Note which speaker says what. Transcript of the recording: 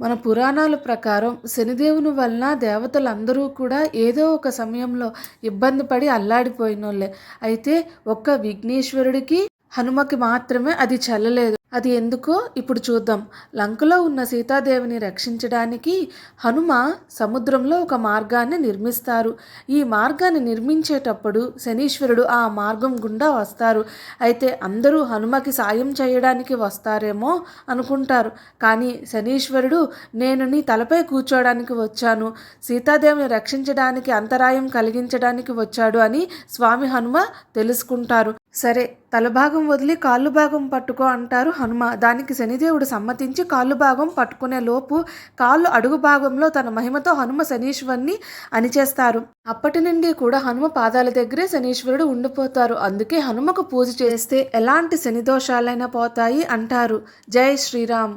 Speaker 1: మన పురాణాల ప్రకారం శనిదేవుని వలన దేవతలందరూ కూడా ఏదో ఒక సమయంలో ఇబ్బంది పడి అల్లాడిపోయినోళ్ళే. అయితే ఒక్క విఘ్నేశ్వరుడికి, హనుమకి మాత్రమే అది చెల్లలేదు. అది ఎందుకో ఇప్పుడు చూద్దాం. లంకలో ఉన్న సీతాదేవిని రక్షించడానికి హనుమ సముద్రంలో ఒక మార్గాన్ని నిర్మిస్తారు. ఈ మార్గాన్ని నిర్మించేటప్పుడు శనీశ్వరుడు ఆ మార్గం గుండా వస్తారు. అయితే అందరూ హనుమకి సాయం చేయడానికి వస్తారేమో అనుకుంటారు. కానీ శనీశ్వరుడు, నేను నీ తలపై కూర్చోడానికి వచ్చాను, సీతాదేవిని రక్షించడానికి అంతరాయం కలిగించడానికి వచ్చాడు అని స్వామి హనుమ తెలుసుకుంటారు. సరే, తలభాగం వదిలి కాళ్ళు భాగం పట్టుకో అంటారు హనుమ. దానికి శనిదేవుడు సమ్మతించి కాళ్ళు భాగం పట్టుకునే లోపు కాళ్ళు అడుగు భాగంలో తన మహిమతో హనుమ శనీశ్వరుని అణిచేస్తారు. అప్పటి నుండి కూడా హనుమ పాదాల దగ్గరే శనీశ్వరుడు ఉండిపోతారు. అందుకే హనుమకు పూజ చేస్తే ఎలాంటి శని దోషాలైనా పోతాయి అంటారు. జై శ్రీరామ్.